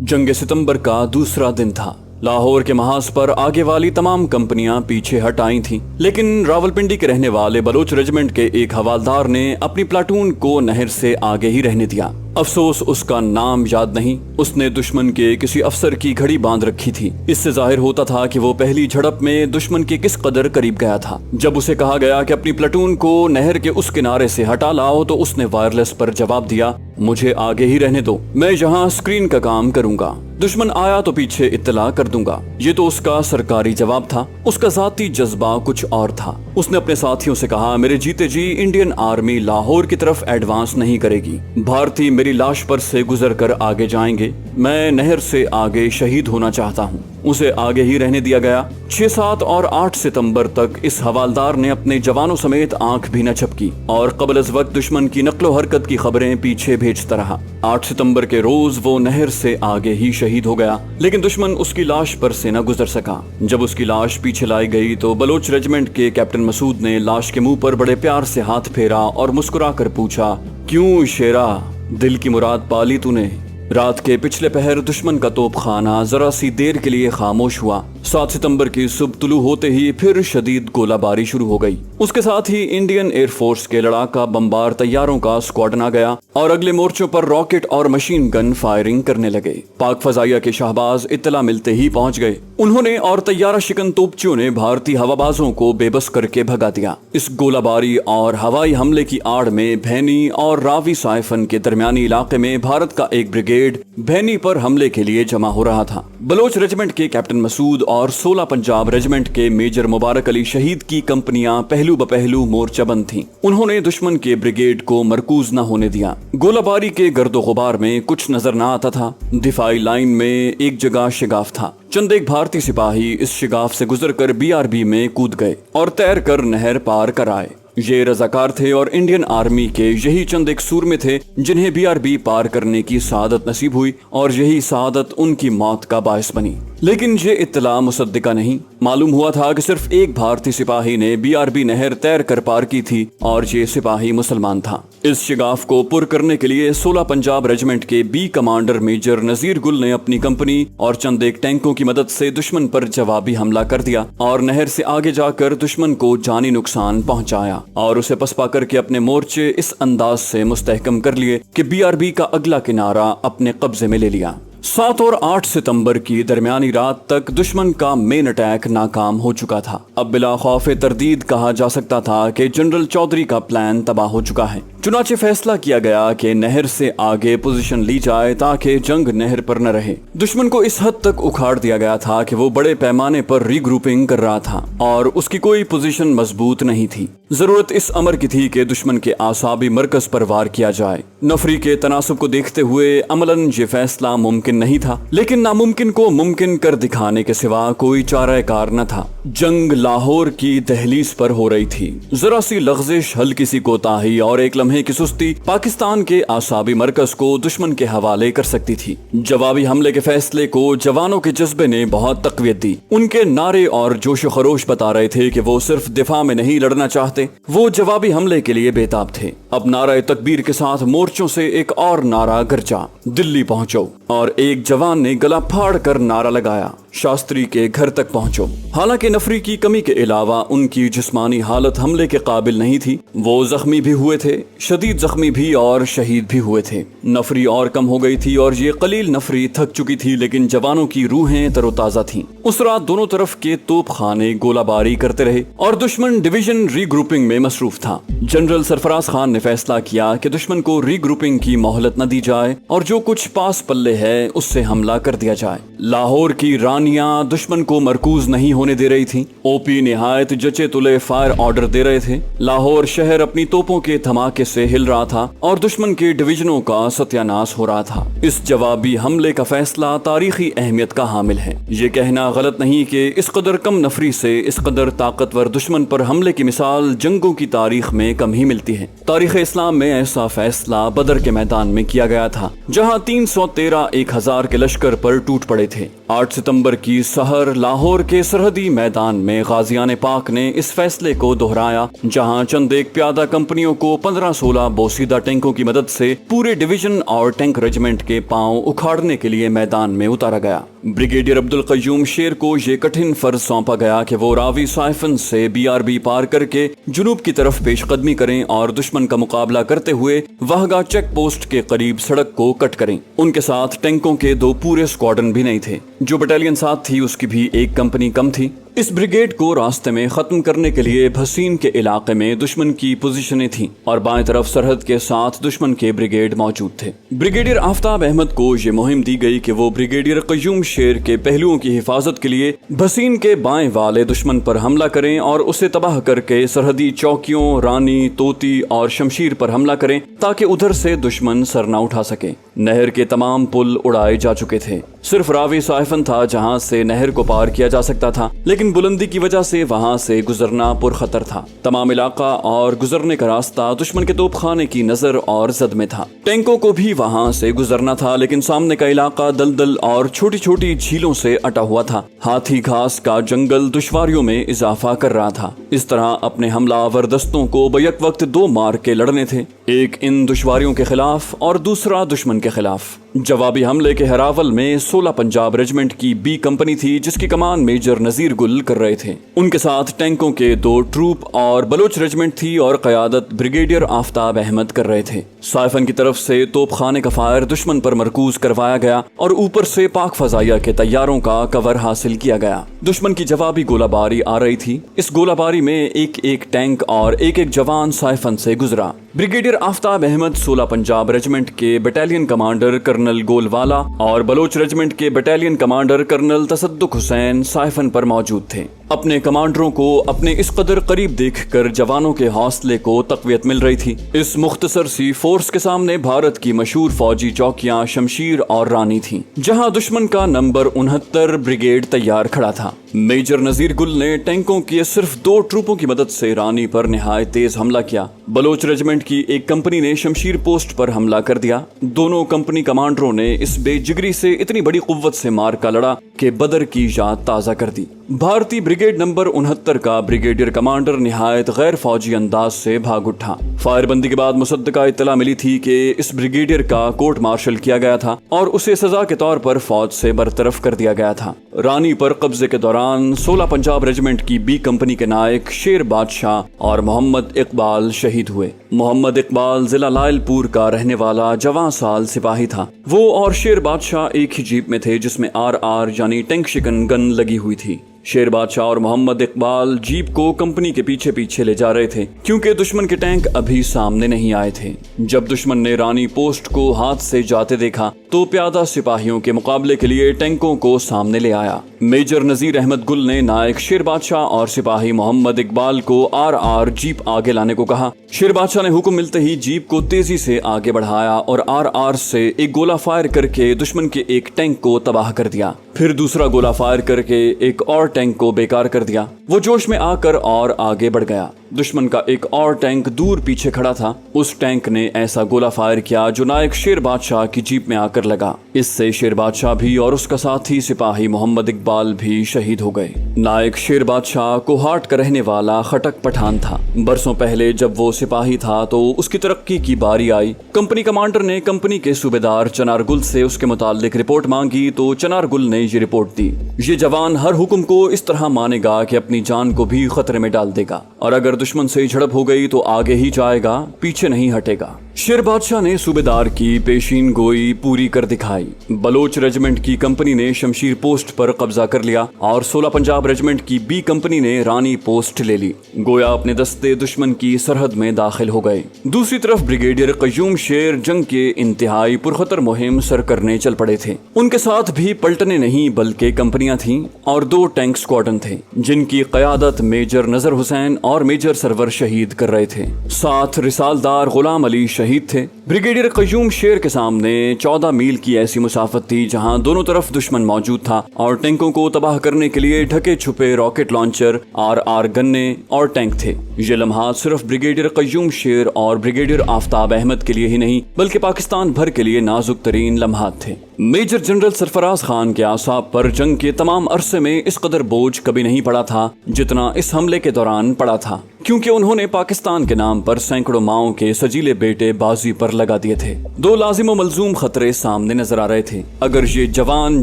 जंग सितंबर का दूसरा दिन था। लाहौर के महाज पर आगे वाली तमाम कंपनियां पीछे हट आई थीं, लेकिन रावलपिंडी के रहने वाले बलोच रेजिमेंट के एक हवालदार ने अपनी प्लाटून को नहर से आगे ही रहने दिया। अफसोस उसका नाम याद नहीं। उसने दुश्मन के किसी अफसर की घड़ी बांध रखी थी। इससे जाहिर होता था कि वो पहली झड़प में दुश्मन के किस कदर करीब गया था। जब उसे कहा गया कि अपनी प्लाटून को नहर के उस किनारे से हटा लाओ, तो उसने वायरलेस पर जवाब दिया, मुझे आगे ही रहने दो, मैं यहाँ स्क्रीन का काम करूंगा। दुश्मन आया तो पीछे इत्तला कर दूंगा। ये तो उसका सरकारी जवाब था। उसका जाती जज्बा कुछ और था। उसने अपने साथियों से कहा, मेरे जीते जी इंडियन आर्मी लाहौर की तरफ एडवांस नहीं करेगी। भारतीय मेरी लाश पर से गुजर कर आगे जाएंगे। मैं नहर से आगे शहीद होना चाहता हूँ। उसे आगे ही रहने दिया गया। 6, 7 और 8 सितंबर तक इस हवालदार ने अपने जवानों समेत आंख भी न झपकी और कबल अज़ वक्त दुश्मन की नक्लो हरकत की खबरें पीछे भेजता रहा। 8 सितंबर के रोज वो नहर से आगे ही शहीद हो गया, लेकिन दुश्मन उसकी लाश पर से न गुजर सका। जब उसकी लाश पीछे लाई गई तो बलोच रेजिमेंट के कैप्टन मसूद ने लाश के मुंह पर बड़े प्यार से हाथ फेरा और मुस्कुरा कर पूछा, क्यों शेरा, दिल की मुराद पाली तूने? रात के पिछले पहर दुश्मन का तोपखाना जरा सी देर के लिए खामोश हुआ। 7 सितंबर की सुबह तुलू होते ही फिर शदीद गोलाबारी शुरू हो गई। उसके साथ ही इंडियन एयरफोर्स के लड़ाका बम्बार तैयारों का स्क्वाडन आ गया और अगले मोर्चों पर रॉकेट और मशीन गन फायरिंग करने लगे। पाक फजाइया के शाहबाज इत्तला मिलते ही पहुंच गए। उन्होंने और तैयारा शिकन तोपचियों ने भारतीय हवाबाजों को बेबस करके भगा दिया। इस गोलाबारी और हवाई हमले की आड़ में भैनी और रावी साइफन के दरमियानी इलाके में भारत का एक ब्रिगेड भैनी पर हमले के लिए जमा हो रहा था। बलोच रेजिमेंट के कैप्टन मसूद और 16 पंजाब रेजिमेंट के मेजर मुबारक अली शहीद की कंपनियां पहलू बपहलू मोर्चाबंद थीं। उन्होंने दुश्मन के ब्रिगेड को मरकूज न होने दिया। गोलाबारी के गर्दो गुबार में कुछ नजर न आता था। दिफाई लाइन में एक जगह शिगाफ था। चंद एक भारतीय सिपाही इस शिगाफ से गुजरकर बीआरबी में कूद गए और तैर कर नहर पार कर आए। ये रजाकार थे और इंडियन आर्मी के यही चंद एक सूरमे थे जिन्हें बीआरबी पार करने की सआदत नसीब हुई और यही सआदत उनकी मौत का बायस बनी। लेकिन ये इत्तला मुसद्दिका नहीं। मालूम हुआ था कि सिर्फ एक भारतीय सिपाही ने बीआरबी नहर तैर कर पार की थी और ये सिपाही मुसलमान था। इस शिगाफ को पुर करने के लिए 16 पंजाब रेजिमेंट के बी कमांडर मेजर नजीर गुल ने अपनी कंपनी और चंद एक टैंकों की मदद से दुश्मन पर जवाबी हमला कर दिया और नहर से आगे जाकर दुश्मन को जानी नुकसान पहुंचाया और उसे पसपा करके अपने मोर्चे इस अंदाज से मुस्तहकम कर लिए कि बीआरबी का अगला किनारा अपने कब्जे में ले लिया। 7 और 8 सितंबर की दरमियानी रात तक दुश्मन का मेन अटैक नाकाम हो चुका था। अब बिला खौफे तरदीद कहा जा सकता था कि जनरल चौधरी का प्लान तबाह हो चुका है। चुनाचे फैसला किया गया कि नहर से आगे पोजीशन ली जाए ताकि जंग नहर पर न रहे। दुश्मन को इस हद तक उखाड़ दिया गया था कि वो बड़े पैमाने पर रीग्रुपिंग कर रहा था और उसकी कोई पोजीशन मजबूत नहीं थी। जरूरत इस अमर की थी कि दुश्मन के आसाबी मरकज पर वार किया जाए। नफरी के तनासुब को देखते हुए अमलन ये फैसला मुमकिन नहीं था, लेकिन नामुमकिन को मुमकिन कर दिखाने के सिवा कोई चाराकार न था। जंग लाहौर की दहलीज पर हो रही थी। जरा सी लग़ज़िश, हल्की सी कोताही और एक लम्हे की सुस्ती पाकिस्तान के आसाबी मरकज को दुश्मन के हवाले कर सकती थी। जवाबी हमले के फैसले को जवानों के जज्बे ने बहुत तक़वियत दी। उनके नारे और जोश खरोश बता रहे थे कि वो सिर्फ दिफा में नहीं लड़ना चाहते, वो जवाबी हमले के लिए बेताब थे। अब नारा तकबीर के साथ मोर्चों से एक और नारा गरजा, दिल्ली पहुंचो, और एक जवान ने गला फाड़ कर नारा लगाया, शास्त्री के घर तक पहुंचो। हालांकि नफरी की कमी के अलावा उनकी जिस्मानी हालत हमले के काबिल नहीं थी। वो जख्मी भी हुए थे, शदीद जख्मी भी और शहीद भी हुए थे। नफरी और कम हो गई थी और ये कलील नफरी थक चुकी थी, लेकिन जवानों की रूहें तरोताजा थीं। उस रात दोनों तरफ के तोप खाने गोलाबारी करते रहे और दुश्मन डिवीजन रीग्रुपिंग में मसरूफ था। जनरल सरफराज खान ने फैसला किया कि दुश्मन को रीग्रुपिंग की मोहलत न दी जाए और जो कुछ पास पल्ले है उससे हमला कर दिया जाए। लाहौर की रानियां दुश्मन को मरकूज नहीं होने दे रही थीं। ओपी निहायत जचे तुले फायर ऑर्डर दे रहे थे। लाहौर शहर अपनी तोपों के धमाके से हिल रहा था और दुश्मन के डिवीजनों का सत्यानाश हो रहा था। इस जवाबी हमले का फैसला तारीखी अहमियत का हामिल है। ये कहना गलत नहीं कि इस कदर कम नफरी से इस कदर ताकतवर दुश्मन पर हमले की मिसाल जंगों की तारीख में कम ही मिलती है। तारीख इस्लाम में ऐसा फैसला बदर के मैदान में किया गया था, जहाँ 313 1000 के लश्कर पर टूट पड़े تھے۔ 8 ستمبر کی سحر لاہور کے سرحدی میدان میں غازیان پاک نے اس فیصلے کو دہرایا، جہاں چند ایک پیادہ کمپنیوں کو 15-16 بوسیدہ ٹینکوں کی مدد سے پورے ڈویژن اور ٹینک ریجمنٹ کے پاؤں اکھاڑنے کے لیے میدان میں اتارا گیا۔ بریگیڈیئر عبدالقیوم شیر کو یہ کٹھن فرض سونپا گیا کہ وہ راوی سائفن سے BRB پار کر کے جنوب کی طرف پیش قدمی کریں اور دشمن کا مقابلہ کرتے ہوئے واہگہ چیک پوسٹ کے قریب سڑک کو کٹ کریں۔ ان کے ساتھ ٹینکوں کے 2 پورے اسکواڈرن بھی نہیں تھے۔ جو بٹالین ساتھ تھی اس کی بھی ایک کمپنی کم تھی۔ اس بریگیڈ کو راستے میں ختم کرنے کے لیے بھسین کے علاقے میں دشمن کی پوزیشنیں تھیں اور بائیں طرف سرحد کے ساتھ دشمن کے بریگیڈ موجود تھے۔ بریگیڈیئر آفتاب احمد کو یہ مہم دی گئی کہ وہ بریگیڈیئر قیوم شیر کے پہلوؤں کی حفاظت کے لیے بھسین کے بائیں والے دشمن پر حملہ کریں اور اسے تباہ کر کے سرحدی چوکیوں رانی، توتی اور شمشیر پر حملہ کریں تاکہ ادھر سے دشمن سر نہ اٹھا سکے۔ نہر کے تمام پل اڑائے جا چکے تھے، صرف راوی سائفن تھا جہاں سے نہر کو پار کیا جا سکتا تھا، لیکن بلندی کی وجہ سے وہاں سے گزرنا پرخطر تھا۔ تمام علاقہ اور گزرنے کا راستہ دشمن کے توپ خانے کی نظر اور زد میں تھا۔ ٹینکوں کو بھی وہاں سے گزرنا تھا، لیکن سامنے کا علاقہ دلدل اور چھوٹی چھوٹی جھیلوں سے اٹا ہوا تھا۔ ہاتھی گھاس کا جنگل دشواریوں میں اضافہ کر رہا تھا۔ اس طرح اپنے حملہ آور دستوں کو بیک وقت 2 مارکے لڑنے تھے، ایک ان دشواریوں کے خلاف اور دوسرا دشمن کے خلاف۔ جوابی حملے کے ہراول میں 16 پنجاب ریجمنٹ کی B کمپنی تھی، جس کی کمان میجر نذیر گل کر رہے تھے۔ ان کے ساتھ ٹینکوں کے 2 ٹروپ اور بلوچ ریجمنٹ تھی اور قیادت بریگیڈیئر آفتاب احمد کر رہے تھے۔ سائفن کی طرف سے توپ خانے کا فائر دشمن پر مرکوز کروایا گیا اور اوپر سے پاک فضائیہ کے طیاروں کا کور حاصل کیا گیا۔ دشمن کی جوابی گولہ باری آ رہی تھی۔ اس گولہ باری میں ایک ٹینک اور ایک جوان سائفن سے گزرا۔ بریگیڈیئر آفتاب احمد 16 پنجاب ریجمنٹ کے بٹالین کمانڈر کرنل گول والا اور بلوچ ریجمنٹ کے بٹالین کمانڈر کرنل تصدق حسین سائفن پر موجود تھے۔ اپنے کمانڈروں کو اپنے اس قدر قریب دیکھ کر جوانوں کے حوصلے کو تقویت مل رہی تھی۔ اس مختصر سی فورس کے سامنے بھارت کی مشہور فوجی چوکیاں شمشیر اور رانی تھیں، جہاں دشمن کا نمبر 69 بریگیڈ تیار کھڑا تھا۔ میجر نذیر گل نے ٹینکوں کی صرف 2 ٹروپوں کی مدد سے رانی پر نہایت تیز حملہ کیا۔ بلوچ ریجمنٹ کی ایک کمپنی نے شمشیر پوسٹ پر حملہ کر دیا۔ دونوں کمپنی کمانڈروں نے اس بے جگری سے اتنی بڑی قوت سے مار کا لڑا کہ بدر کی یاد تازہ کر دی۔ بھارتی بریگیڈ نمبر 69 کا بریگیڈیئر کمانڈر نہایت غیر فوجی انداز سے بھاگ اٹھا۔ فائر بندی کے بعد مصدقہ اطلاع ملی تھی کہ اس بریگیڈیئر کا کورٹ مارشل کیا گیا تھا اور اسے سزا کے طور پر فوج سے برطرف کر دیا گیا تھا۔ رانی پر قبضے کے دوران 16 پنجاب ریجمنٹ کی B کمپنی کے نائک شیر بادشاہ اور محمد اقبال شہید ہوئے۔ محمد اقبال ضلع لائل پور کا رہنے والا جواں سال سپاہی تھا۔ وہ اور شیر بادشاہ ایک ہی جیپ میں تھے جس میں RR یعنی ٹینک شکن گن لگی ہوئی تھی۔ شیر بادشاہ اور محمد اقبال جیپ کو کمپنی کے پیچھے پیچھے لے جا رہے تھے، کیونکہ دشمن کے ٹینک ابھی سامنے نہیں آئے تھے۔ جب دشمن نے رانی پوسٹ کو ہاتھ سے جاتے دیکھا تو پیادہ سپاہیوں کے مقابلے کے لیے ٹینکوں کو سامنے لے آیا۔ میجر نذیر احمد گل نے نائک شیر بادشاہ اور سپاہی محمد اقبال کو RR جیپ آگے لانے کو کہا۔ شیر بادشاہ نے حکم ملتے ہی جیپ کو تیزی سے آگے بڑھایا اور RR سے ایک گولہ فائر کر کے دشمن کے ایک ٹینک کو تباہ کر دیا، پھر دوسرا گولہ فائر کر کے ایک اور ٹینک کو بیکار کر دیا۔ وہ جوش میں آ کر اور آگے بڑھ گیا۔ دشمن کا ایک اور ٹینک دور پیچھے کھڑا تھا۔ اس ٹینک نے ایسا گولہ فائر کیا جو نائک شیر بادشاہ کی جیپ میں آ کر لگا۔ اس سے شیر بادشاہ بھی اور اس کا ساتھی سپاہی محمد اقبال بھی شہید ہو گئے۔ نائک شیر بادشاہ کوہاٹ کا رہنے والا خٹک پٹھان تھا۔ برسوں پہلے جب وہ سپاہی تھا تو اس کی ترقی کی باری آئی۔ کمپنی کمانڈر نے کمپنی کے صوبیدار چنار گل سے اس کے متعلق رپورٹ مانگی تو چنار گل نے یہ رپورٹ دی: یہ جوان ہر حکم کو اس طرح مانے گا کہ اپنی جان کو بھی خطرے میں ڈال دے گا، اور اگر دشمن سے جھڑپ ہو گئی تو آگے ہی جائے گا، پیچھے نہیں ہٹے گا۔ شیر بادشاہ نے صوبیدار کی پیشین گوئی پوری کر دکھائی۔ بلوچ ریجمنٹ کی کمپنی نے شمشیر پوسٹ پر قبضہ کر لیا اور 16 پنجاب ریجمنٹ کی B کمپنی نے رانی پوسٹ لے لی۔ گویا اپنے دستے دشمن کی سرحد میں داخل ہو گئے۔ دوسری طرف بریگیڈیئر قیوم شیر جنگ کے انتہائی پرخطر مہم سر کرنے چل پڑے تھے۔ ان کے ساتھ بھی پلٹنے نہیں بلکہ کمپنیاں تھیں اور 2 ٹینک سکواڈن تھے جن کی قیادت میجر نذر حسین اور میجر سرور شہید کر رہے تھے۔ ساتھ رسالدار غلام علی شہید शहीद थे। ब्रिगेडियर क़य्यूम शेर के सामने 14 मील की ऐसी मुसाफत थी जहां दोनों तरफ दुश्मन मौजूद था और टैंकों को तबाह करने के लिए ढके छुपे रॉकेट लॉन्चर, RR गन्ने और टैंक थे। ये लम्हात सिर्फ ब्रिगेडियर क़य्यूम शेर और ब्रिगेडियर आफ्ताब अहमद के लिए ही नहीं बल्कि पाकिस्तान भर के लिए नाजुक तरीन लम्हात थे। मेजर जनरल सरफराज खान के आसाब पर जंग के तमाम अरसे में इस कदर बोझ कभी नहीं पड़ा था जितना इस हमले के दौरान पड़ा था, क्योंकि उन्होंने पाकिस्तान के नाम पर सैकड़ों माओं के सजीले बेटे बाजी पर लगा दिए थे। दो लाजिम व मलजूम खतरे सामने नजर आ रहे थे। अगर ये जवान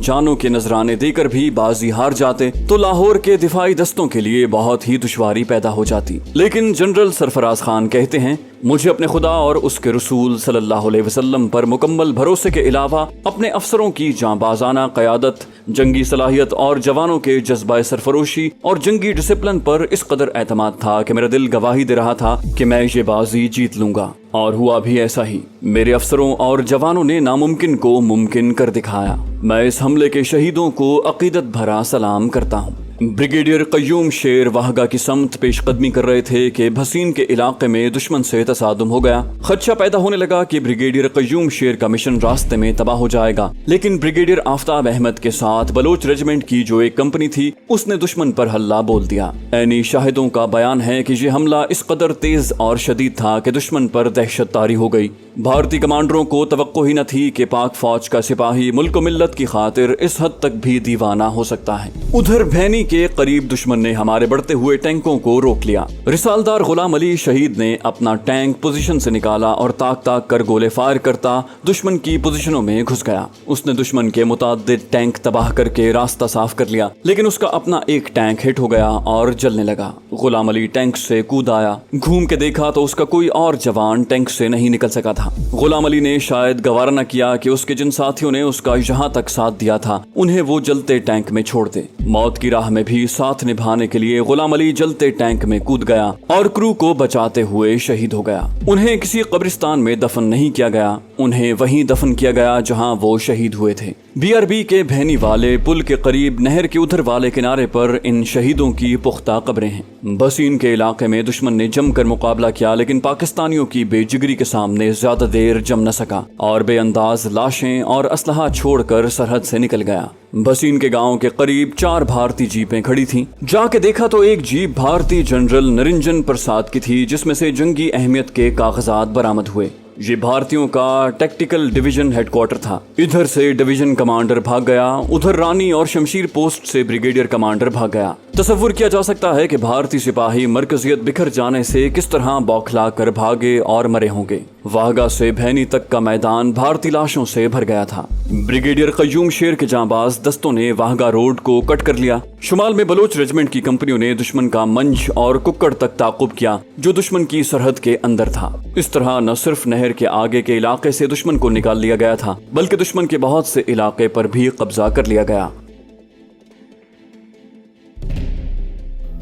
जानों के नजराने देकर भी बाजी हार जाते तो लाहौर के दिफाई दस्तों के लिए बहुत ही दुश्वारी पैदा हो जाती। लेकिन जनरल सरफराज खान कहते हैं, मुझे अपने खुदा और उसके रसूल सल्लल्लाहु अलैहि वसल्लम पर मुकम्मल भरोसे के अलावा अपने अफसरों की जांबाजाना क़यादत, जंगी सलाहियत और जवानों के जज्बा सरफरोशी और जंगी डिसिप्लिन पर इस कदर एतमाद था कि मेरा दिल गवाही दे रहा था कि मैं ये बाजी जीत लूंगा। और हुआ भी ऐसा ही। मेरे अफसरों और जवानों ने नामुमकिन को मुमकिन कर दिखाया। मैं इस हमले के शहीदों को अकीदत भरा सलाम करता हूँ। ब्रिगेडियर क़य्यूम शेर वाहगा की समत पेशकदमी कर रहे थे कि भसीन के इलाके में दुश्मन से तसादुम हो गया। खदशा पैदा होने लगा कि ब्रिगेडियर क़य्यूम शेर का मिशन रास्ते में तबाह हो जाएगा। लेकिन ब्रिगेडियर आफ्ताब अहमद के साथ बलोच रेजिमेंट की जो एक कंपनी थी उसने दुश्मन पर हल्ला बोल दिया। ऐनी शाहिदों का बयान है कि यह हमला इस कदर तेज और शदीद था कि दुश्मन पर दहशत तारी हो गई। भारतीय कमांडरों को तवक्को ही न थी कि पाक फौज का सिपाही मुल्क व मिल्लत की खातिर इस हद तक भी दीवाना हो सकता है। उधर भैनी के करीब दुश्मन ने हमारे बढ़ते हुए टैंकों को रोक लिया। रिसालदार गुलाम अली शहीद ने अपना टैंक पोजीशन से निकाला और ताक ताक कर गोले फायर करता दुश्मन की पोजीशनों में घुस गया। उसने दुश्मन के मुताद्दिद टैंक तबाह करके रास्ता साफ कर लिया, लेकिन उसका अपना एक टैंक हिट हो गया और जलने लगा। गुलाम अली टैंक से कूद आया, घूम के देखा तो उसका कोई और जवान टैंक से नहीं निकल सका था। गुलाम अली ने शायद गवारा न किया कि उसके जिन साथियों ने उसका यहाँ तक साथ दिया था उन्हें वो जलते टैंक में छोड़ दे। मौत की राह में भी साथ निभाने के लिए गुलाम अली जलते टैंक में कूद गया और क्रू को बचाते हुए शहीद हो गया। उन्हें किसी कब्रिस्तान में दफन नहीं किया गया, उन्हें वहीं दफन किया गया जहां वो शहीद हुए थे। BRB के भैनी वाले पुल के करीब नहर के उधर वाले किनारे पर इन शहीदों की पुख्ता कब्रें हैं। बसीन के इलाके में दुश्मन ने जमकर मुकाबला किया, लेकिन पाकिस्तानियों की बेजिगरी के सामने ज्यादा देर जम न सका और बेअंदाज लाशें और असलहा छोड़कर सरहद से निकल गया। बसीन के गांव के करीब 4 भारतीय जीपें खड़ी थीं। जाके देखा तो एक जीप भारतीय जनरल नरिंजन प्रसाद की थी, जिसमें से जंगी अहमियत के कागजात बरामद हुए। ये भारतीयों का टैक्टिकल डिवीजन हेडक्वार्टर था। इधर से डिवीजन कमांडर भाग गया, उधर रानी और शमशीर पोस्ट से ब्रिगेडियर कमांडर भाग गया। तसव्वुर किया जा सकता है कि भारतीय सिपाही मरकजियत बिखर जाने से किस तरह बौखला कर भागे और मरे होंगे। वाहगा से भैनी तक का मैदान भारतीय लाशों से भर गया था। ब्रिगेडियर क़य्यूम शेर के जांबाज दस्तों ने वाहगा रोड को कट कर लिया। शुमाल में बलोच रेजिमेंट की कंपनियों ने दुश्मन का मंच और कुक्कड़ तक ताकुब किया, जो दुश्मन की सरहद के अंदर था। इस तरह न सिर्फ नहर के आगे के इलाके से दुश्मन को निकाल लिया गया था, बल्कि दुश्मन के बहुत से इलाके पर भी कब्जा कर लिया गया।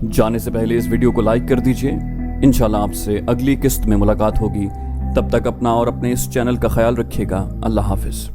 जाने से पहले इस वीडियो को लाइक कर दीजिए। इंशाल्लाह आपसे अगली किस्त में मुलाकात होगी। तब तक अपना और अपने इस चैनल का ख्याल रखिएगा। अल्लाह हाफिज।